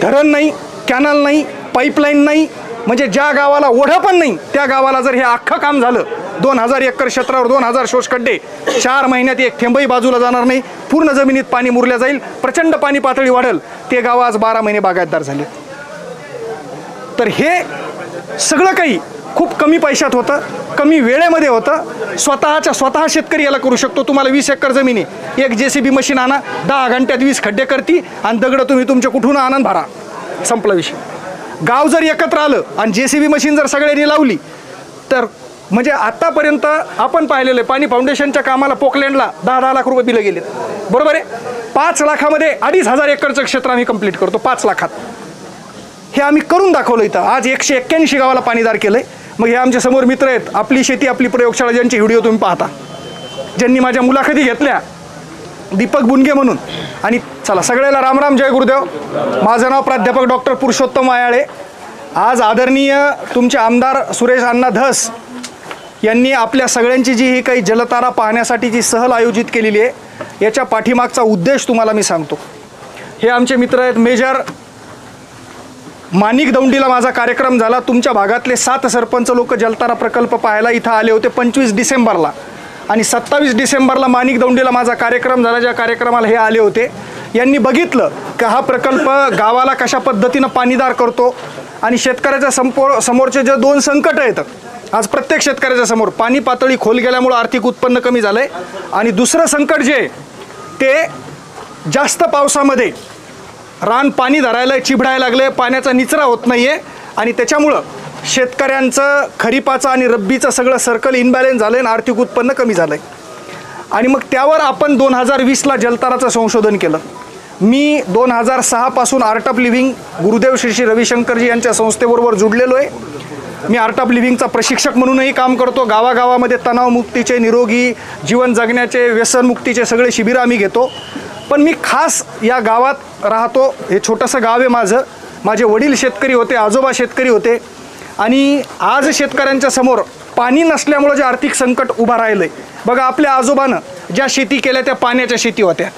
धरण नाही, कॅनल नाही, पाईपलाईन नाही, म्हणजे ज्या गावाला ओढा पण नाही त्या गावाला जर हे अख्खं काम झालं, 2000 एकर क्षेत्रावर 2000 शोषखड्डे, 4 महिन्यात एक थेंबही बाजूला जाणार नाही, पूर्ण जमिनीत पाणी मुरल्या जाईल, प्रचंड पाणी पातळी वाढेल, ते गाव आज 12 महिने बागायतदार झाले. तर हे सगळं काही खूप कमी पैशात होतं, कमी वेळेमध्ये होतं. स्वतः शेतकरी याला करू शकतो. तुम्हाला 20 एकर जमीन आहे, एक JCB मशीन आणा, 10 घंट्यात 20 खड्डे करती आणि दगड तुम्ही तुमच्या कुठून आनंद भरा, संपला विषय. गाव जर एकत्र आलं आणि JCB मशीन जर सगळ्यांनी लावली तर म्हणजे आतापर्यंत आपण पाहिलेलं आहे, पाणी फाउंडेशनच्या कामाला पोकलँडला 10-10 लाख रुपये बिलं गेलेत, बरोबर आहे. 5 लाखामध्ये 2500 एकरचं क्षेत्र आम्ही कंप्लीट करतो, 5 लाखात. हे आम्ही करून दाखवलं इथं. आज 181 गावाला पाणीदार केलंय. मग हे आमच्या समोर मित्र आहेत, आपली शेती आपली प्रयोगशाळा, ज्यांचे व्हिडिओ तुम्ही पाहता, ज्यांनी माझ्या मुलाखती घेतल्या, दीपक बुनगे म्हणून. आणि चला सगळ्याला रामराम, जय गुरुदेव. माझं नाव प्राध्यापक डॉक्टर पुरुषोत्तम आयाळे. आज आदरणीय तुमचे आमदार सुरेश अण्णा धस यांनी आपल्या सगळ्यांची जी ही काही जलतारा पाहण्यासाठी जी सहल आयोजित केलेली आहे, याच्या पाठीमागचा उद्देश तुम्हाला मी सांगतो. हे आमचे मित्र आहेत. मेजर माणिक दौंडीला माझा कार्यक्रम झाला. तुमच्या भागातले 7 सरपंच लोक जलतारा प्रकल्प पाहायला इथं आले होते 25 डिसेंबरला. आणि 27 डिसेंबरला माणिक दौंडीला माझा कार्यक्रम झाला, ज्या कार्यक्रमाला हे आले होते. यांनी बघितलं की हा प्रकल्प गावाला कशा पद्धतीनं पाणीदार करतो. आणि शेतकऱ्याच्या समोरचे जे 2 संकट आहेत आज प्रत्येक शेतकऱ्याच्या समोर, पाणी पातळी खोल गेल्यामुळं आर्थिक उत्पन्न कमी झालं आहे, आणि दुसरं संकट जे ते जास्त पावसामध्ये रान पाणी धरायला चिबडायला लागले, पाण्याचा निचरा होत नाही आहे, आणि त्याच्यामुळं शेतकऱ्यांचं खरीपाचं आणि रब्बीचं सगळं सर्कल इनबॅलेन्स झालं आहे आणि आर्थिक उत्पन्न कमी झालं आहे. आणि मग त्यावर आपण 2020ला जलताराचं संशोधन केलं. मी 2006 पासून art of living Gurudev Shri Ravishankarji यांच्या संस्थेबरोबर जुडलेलो आहे. मी आर्ट ऑफ लिव्हिंगचा प्रशिक्षक म्हणूनही काम करतो. गावागावामध्ये तणावमुक्तीचे, निरोगी जीवन जगण्याचे, व्यसनमुक्तीचे सगळे शिबिरं आम्ही घेतो. पण मी खास या गावात राहतो. हे छोटंसं गाव आहे माझं. माझे वडील शेतकरी होते, आजोबा शेतकरी होते, आणि आज शेतकऱ्यांच्या समोर पाणी नसल्यामुळं जे आर्थिक संकट उभं राहिलं आहे. बघा, आपल्या आजोबानं ज्या शेती केल्या त्या पाण्याच्या शेती होत्या.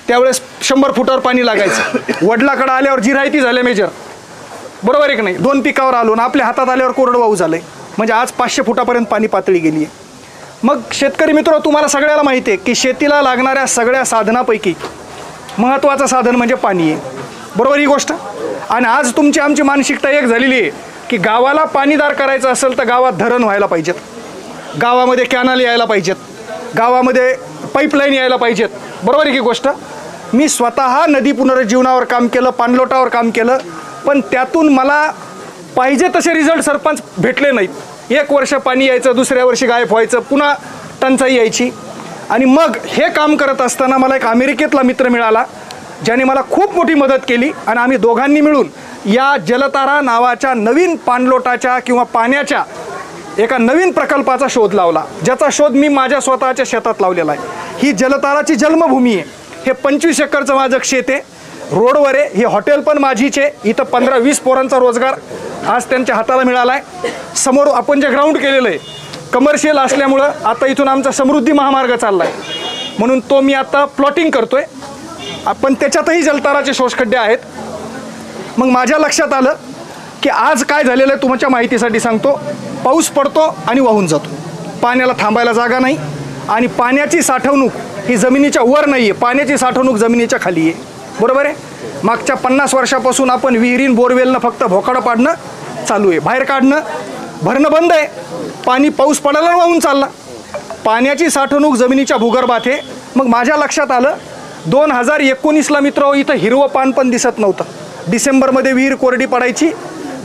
त्यावेळेस 100 फुटावर पाणी लागायचं. वडिलाकडे आल्यावर जिरायती झाले मेजर, बरोबर आहे की नाही. 2 पिकावर आलो ना, आपल्या हातात आल्यावर कोरडवाहू झालं आहे. म्हणजे आज 500 फुटापर्यंत पाणी पातळी गेली आहे. मग शेतकरी मित्र, तुम्हाला सगळ्याला माहिती आहे की शेतीला लागणाऱ्या सगळ्या साधनापैकी महत्त्वाचं साधन म्हणजे पाणी आहे, बरोबर ही गोष्ट. आणि आज तुमची आमची मानसिकता एक झालेली आहे की गावाला पाणीदार करायचं असेल तर गावात धरण व्हायला पाहिजेत, गावामध्ये कॅनल यायला पाहिजेत, गावामध्ये पाईपलाईन यायला पाहिजेत, बरोबर आहे की गोष्ट. मी स्वतः नदी पुनरुज्जीवनावर काम केलं, पाणलोटावर काम केलं, पण त्यातून मला पाहिजे तसे रिझल्ट सरपंच भेटले नाहीत. 1 वर्ष पाणी यायचं, दुसऱ्या वर्षी गायब व्हायचं, पुन्हा टंचाई यायची. आणि मग हे काम करत असताना मला एक अमेरिकेतला मित्र मिळाला, ज्याने मला खूप मोठी मदत केली. आणि आम्ही दोघांनी मिळून या जलतारा नावाच्या नवीन पाणलोटाच्या किंवा पाण्याच्या एका नवीन प्रकल्पाचा शोध लावला, ज्याचा शोध मी माझ्या स्वतःच्या शेतात लावलेला आहे. ही जलताराची जन्मभूमी आहे. हे 25 एकरचं माझं शेत आहे, रोडवर आहे. हे हॉटेल पण माझीच आहे. इथं 15-20 पोरांचा रोजगार आज त्यांच्या हाताला मिळाला आहे. समोर आपण जे ग्राउंड केलेलं आहे कमर्शियल असल्यामुळं आता इथून आमचा समृद्धी महामार्ग चालला आहे, म्हणून तो मी आता प्लॉटिंग करतोय. पण त्याच्यातही जलताराचे शोषखड्डे आहेत. मग माझ्या लक्षात आलं की आज काय झालेलं आहे तुमच्या माहितीसाठी सांगतो. पाऊस पडतो आणि वाहून जातो, पाण्याला थांबायला जागा नाही. आणि पाण्याची साठवणूक ही जमिनीच्या वर नाही आहे, पाण्याची साठवणूक जमिनीच्या खाली आहे, बरोबर आहे. मागच्या 50 वर्षापासून आपण विहिरीन बोरवेलनं फक्त भोकाडं पाडणं चालू आहे, बाहेर काढणं भरणं बंद आहे. पाणी पाऊस पडायला वाहून चालला. पाण्याची साठवणूक जमिनीच्या भूगर्भात आहे. मग माझ्या लक्षात आलं 2019ला मित्र इथं हिरवं पान पण दिसत नव्हतं. डिसेंबरमध्ये विहीर कोरडी पडायची,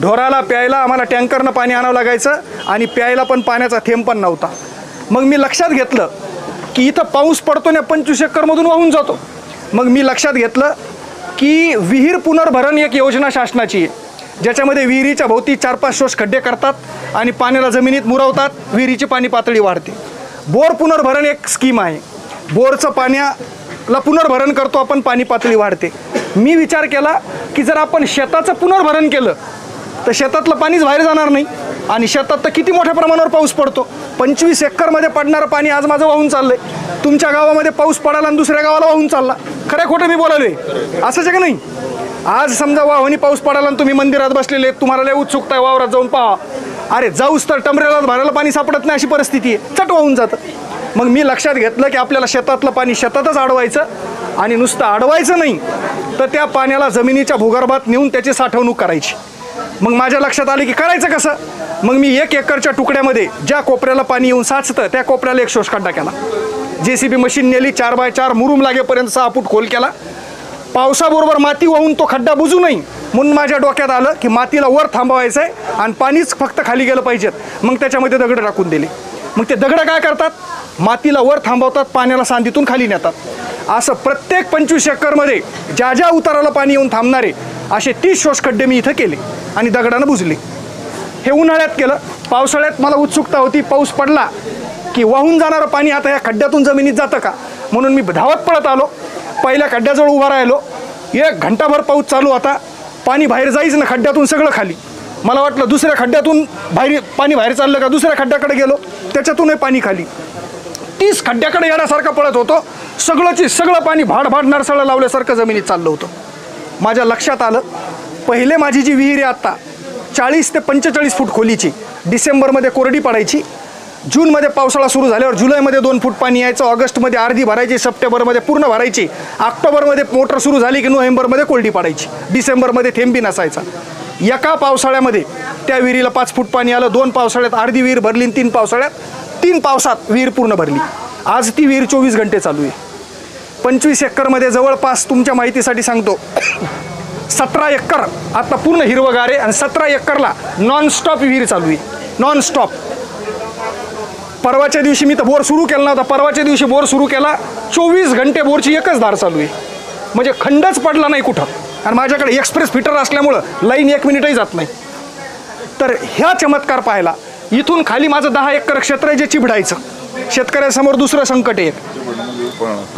ढोराला प्यायला आम्हाला टँकरनं पाणी आणावं लागायचं, आणि प्यायला पण पाण्याचा थेंब पण नव्हता. मग मी लक्षात घेतलं की इथं पाऊस पडतो ना 25 एकरमधून वाहून जातो. मग मी लक्षात घेतलं की विहीर पुनर्भरण एक योजना शासनाची आहे, ज्याच्यामध्ये विहिरीच्या भोवती 4-5 शोष खड्डे करतात आणि पाण्याला जमिनीत मुरवतात, विहिरीची पाणी पातळी वाढते. बोर पुनर्भरण एक स्कीम आहे, बोरचं पाण्याला पुनर्भरण करतो आपण, पाणी पातळी वाढते. मी विचार केला की जर आपण शेताचं पुनर्भरण केलं तर शेतातलं पाणीच बाहेर जाणार नाही. आणि शेतात तर किती मोठ्या प्रमाणावर पाऊस पडतो, 25 एकरमध्ये पडणारं पाणी आज माझं वाहून चाललंय. तुमच्या गावामध्ये पाऊस पडाला आणि दुसऱ्या गावाला वाहून चालला. खरं खोटं मी बोलालोय, असंच आहे का नाही. आज समजा वाहनी पाऊस पडाला आणि तुम्ही मंदिरात बसलेले, तुम्हाला लय उत्सुकता आहे वावरात जाऊन पहा, अरे जाऊस तर टमरेला भरायला पाणी सापडत नाही, अशी परिस्थिती आहे, चट वाहून जातं. मग मी लक्षात घेतलं की आपल्याला शेतातलं पाणी शेतातच अडवायचं, आणि नुसतं अडवायचं नाही तर त्या पाण्याला जमिनीच्या भूगर्भात नेऊन त्याची साठवणूक करायची. मग माझ्या लक्षात आलं की करायचं कसं. मग मी 1 एकरच्या तुकड्यामध्ये ज्या कोपऱ्याला पाणी येऊन साचतं त्या कोपऱ्याला एक शोषखड्डा केला. JCB मशीन नेली, 4x4 मुरुम लागेपर्यंत 6 फूट खोल केला. पावसाबरोबर माती वाहून तो खड्डा बुजू नये म्हणून माझ्या डोक्यात आलं की मातीला वर थांबवायचं आहे आणि पाणीच फक्त खाली गेलं पाहिजेत. मग त्याच्यामध्ये दगड टाकून दिले. मग ते दगड काय करतात, मातीला वर थांबवतात, पाण्याला सांदीतून खाली नेतात. असं प्रत्येक 25 एकरमध्ये ज्या ज्या उताराला पाणी येऊन थांबणारे असे 30 शोषखड्डे मी इथं केले आणि दगडानं बुजले. हे उन्हाळ्यात केलं. पावसाळ्यात मला उत्सुकता होती, पाऊस पडला की वाहून जाणारं पाणी आता या खड्ड्यातून जमिनीत जातं का, म्हणून मी धावत पळत आलो. पहिल्या खड्ड्याजवळ उभा राहिलो. 1 घंटाभर पाऊस चालू होता. पाणी बाहेर जाईच ना, खड्ड्यातून सगळं खाली. मला वाटलं दुसऱ्या खड्ड्यातून पाणी बाहेर चाललं का, दुसऱ्या खड्ड्याकडे गेलो, त्याच्यातूनही पाणी खाली. 30 खड्ड्याकडे येण्यासारखं पळत होतो. सगळं पाणी भाड नरसळं लावल्यासारखं जमिनीत चाललं होतं. माझ्या लक्षात आलं, पहिले माझी जी विहीर आहे आत्ता 40 ते 45 फूट खोलीची, डिसेंबरमध्ये कोरडी पडायची, जूनमध्ये पावसाळा सुरू झाल्यावर जुलैमध्ये 2 फूट पाणी यायचं, ऑगस्टमध्ये अर्धी भरायची, सप्टेंबरमध्ये पूर्ण भरायची, ऑक्टोबरमध्ये मोटर सुरू झाली की नोव्हेंबरमध्ये कोरडी पडायची, डिसेंबरमध्ये थेंबी नसायचा. एका पावसाळ्यामध्ये त्या विहिरीला 5 फूट पाणी आलं. 2 पावसाळ्यात अर्धी विहीर भरली, 3 पावसात विहीर पूर्ण भरली. आज ती विहीर 24 घंटे चालू आहे. 25 एकरमध्ये जवळपास तुमच्या माहितीसाठी सांगतो 17 एकर आता पूर्ण हिरवगार आहे आणि 17 एकरला नॉनस्टॉप विहीर चालू आहे, नॉनस्टॉप. परवाच्या दिवशी मी तर बोर सुरू केला नव्हता, परवाच्या दिवशी बोर सुरू केला, 24 घंटे बोरची एकच धार चालू आहे, म्हणजे खंडच पडला नाही कुठं. आणि माझ्याकडे एक्सप्रेस फिटर असल्यामुळं लाईन 1 मिनिटही जात नाही. तर ह्या चमत्कार पाहायला इथून खाली माझं 10 एकर क्षेत्र आहे जे चिबडायचं. शेतकऱ्यासमोर दुसरं संकट आहे,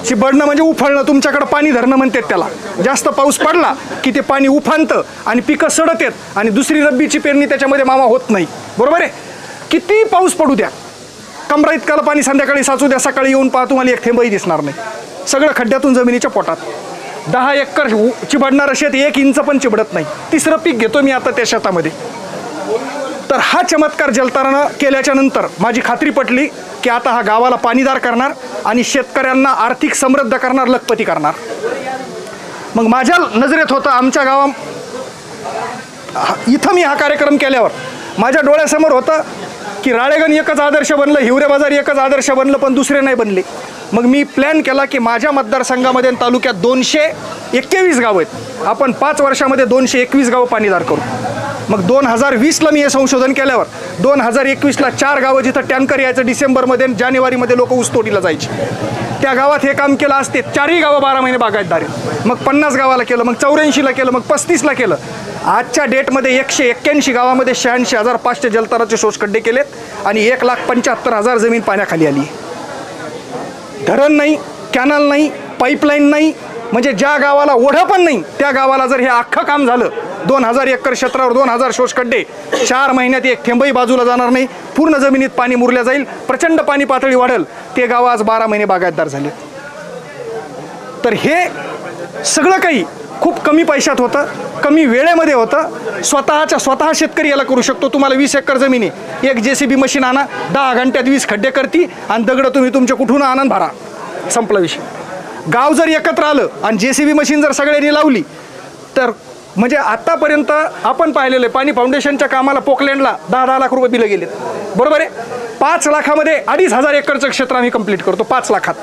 चिबडणं म्हणजे उफाळणं, तुमच्याकडं पाणी धरणं म्हणतात त्याला. जास्त पाऊस पडला की ते पाणी उफाणतं आणि पिकं सडत आहेत आणि दुसरी रब्बीची पेरणी त्याच्यामध्ये मामा होत नाही. बरोबर आहे. किती पाऊस पडू द्या, कमरा इतकाला पाणी संध्याकाळी साचू द्या, सकाळी येऊन पहा तुम्हाला एक थेंबही दिसणार नाही, सगळं खड्ड्यातून जमिनीच्या पोटात. 10 एकर चिबडणारं शेत 1 इंच पण चिबडत नाही. 3रं पीक घेतो मी आता त्या शेतामध्ये. तर हा चमत्कार जलतारानं केल्याच्या नंतर माझी खात्री पटली की आता हा गावाला पाणीदार करणार आणि शेतकऱ्यांना आर्थिक समृद्ध करणार, लखपती करणार. मग माझ्या नजरेत होतं आमच्या इथं मी हा कार्यक्रम केल्यावर माझ्या डोळ्यासमोर होतं की राळेगण एकच आदर्श बनलं, हिवरे बाजार एकच आदर्श बनलं, पण दुसरे नाही बनले. मग मी प्लॅन केला की माझ्या मतदारसंघामध्ये तालुक्यात 221 गावं आहेत, आपण 5 वर्षामध्ये 221 गावं पाणीदार करू. मग 2020ला मी हे संशोधन केल्यावर 2021ला 4 गावं जिथं टँकर यायचं डिसेंबरमध्ये आणि जानेवारीमध्ये लोक ऊसतोडीला जायचे, त्या गावात हे काम केलं असते. 4ही गावं 12 महिने बागायतदार आहेत. मग 50 गावाला केलं, मग 84ला केलं, मग 35ला केलं. आजच्या डेटमध्ये 181 गावामध्ये 86,500 जलताराचे शोषखड्डे केलेत आणि 1,75,000 जमीन पाण्याखाली आली. धरण नाही, कॅनल नाही, पाईपलाईन नाही, म्हणजे ज्या गावाला ओढं पण नाही त्या गावाला जर हे अख्खं काम झालं, 2000 एकर क्षेत्रावर 2000 शोषखड्डे, 4 महिन्यात एक थेंबही बाजूला जाणार नाही, पूर्ण जमिनीत पाणी मुरल्या जाईल, प्रचंड पाणी पातळी वाढेल, ते गाव आज 12 महिने बागायतदार झाले. तर हे सगळं काही खूप कमी पैशात होतं, कमी वेळेमध्ये होतं. स्वतः शेतकरी याला करू शकतो. तुम्हाला 20 एकर जमीन आहे, एक JCB मशीन आणा, 10 घंट्यात 20 खड्डे करती आणि दगडं तुम्ही तुमच्या कुठून आनंद भरा, संपला विषय. गाव जर एकत्र आलं आणि JCB मशीन जर सगळ्यांनी लावली तर म्हणजे आतापर्यंत आपण पाहिलेलं आहे, पाणी फाउंडेशनच्या कामाला पोकलँडला 10-10 लाख रुपये बिलं गेलेत. बरोबर आहे. 5 लाखामध्ये 2,500 एकरचं क्षेत्र आम्ही कंप्लीट करतो, 5 लाखात.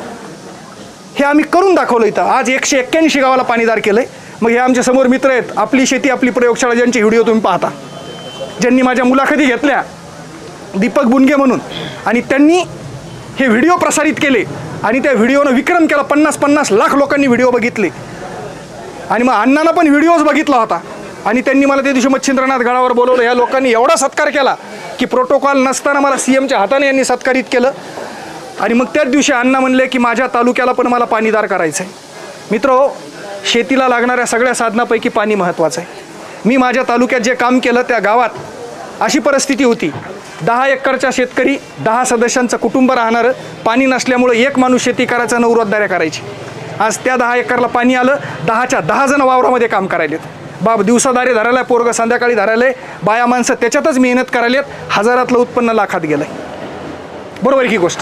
हे आम्ही करून दाखवलं इथं. आज 181 गावाला पाणीदार केलंय. मग हे आमच्या समोर मित्र आहेत, आपली शेती आपली प्रयोगशाळा, ज्यांचे व्हिडिओ तुम्ही पाहता, ज्यांनी माझ्या मुलाखती घेतल्या, दीपक बुनगे म्हणून, आणि त्यांनी हे व्हिडिओ प्रसारित केले आणि त्या व्हिडिओनं विक्रम केला. 50-50 लाख लोकांनी व्हिडिओ बघितले. आणि मग अण्णांना पण व्हिडिओज बघितला होता आणि त्यांनी मला त्या दिवशी मच्छिंद्रनाथ गडावर बोलवलं. या लोकांनी एवढा सत्कार केला की प्रोटोकॉल नसताना मला CMच्या हाताने यांनी सत्कारित केलं. आणि मग त्याच दिवशी अण्णा म्हणले की माझ्या तालुक्याला पण मला पाणीदार करायचं आहे. मित्रहो, शेतीला लागणाऱ्या सगळ्या साधनापैकी पाणी महत्त्वाचं आहे. मी माझ्या तालुक्यात जे काम केलं त्या गावात अशी परिस्थिती होती, 10 एकरच्या शेतकरी, 10 सदस्यांचं कुटुंब राहणारं, पाणी नसल्यामुळे एक माणूस शेती करायचा, 9 रोजदाऱ्या करायची. आज त्या 10 एकरला पाणी आलं, 10च्या 10 जण वावरामध्ये काम करायलेत. बाप दिवसादारी धरायला, पोरगं संध्याकाळी धरायला, बाया माणसं त्याच्यातच मेहनत करायलेत. हजारातलं उत्पन्न लाखात गेलं आहे. बरोबर आहे की गोष्ट.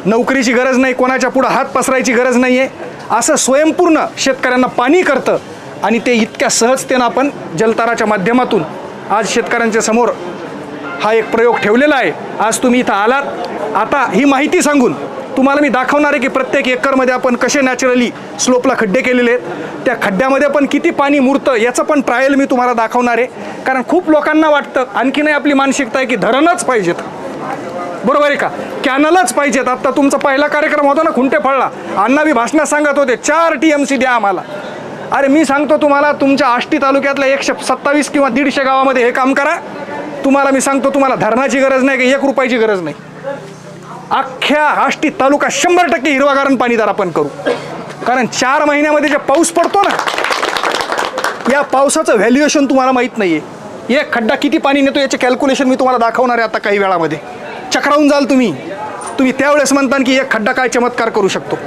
नोकरीची गरज नाही, कोणाच्या पुढं हात पसरायची गरज नाही आहे. असं स्वयंपूर्ण शेतकऱ्यांना पाणी करतं आणि ते इतक्या सहजतेनं आपण जलताराच्या माध्यमातून आज शेतकऱ्यांच्या समोर हा एक प्रयोग ठेवलेला आहे. आज तुम्ही इथं आलात. आता ही माहिती सांगून तुम्हाला मी दाखवणार आहे की प्रत्येक एकरमध्ये आपण कसे नॅचरली स्लोपला खड्डे केलेले आहेत, त्या खड्ड्यामध्ये पण किती पाणी मुरतं याचं पण ट्रायल मी तुम्हाला दाखवणार आहे. कारण खूप लोकांना वाटतं, आणखी नाही आपली मानसिकता आहे की धरणच पाहिजेत. बरोबर आहे का, कॅनलच पाहिजेत. आता तुमचा पहिला कार्यक्रम होता ना खुंटे फळला, अण्णा बी भाषणात सांगत होते 4 TMC द्या आम्हाला. अरे मी सांगतो तुम्हाला, तुमच्या आष्टी तालुक्यातल्या 127 किंवा 150 गावामध्ये हे काम करा. तुम्हाला मी सांगतो, तुम्हाला धरणाची गरज नाही, की 1 रुपयाची गरज नाही. अख्ख्या आष्टी तालुका 100% हिरवागार आणि पाणीदार आपण करू. कारण 4 महिन्यामध्ये जे पाऊस पडतो ना, या पावसाचं व्हॅल्युएशन तुम्हाला माहीत नाही आहे. एक खड्डा किती पाणी नेतो याचे कॅल्क्युलेशन मी तुम्हाला दाखवणार आहे आता काही वेळामध्ये. चक्रावून जाल तुम्ही त्यावेळेस म्हणता की एक खड्डा काय चमत्कार करू शकतो.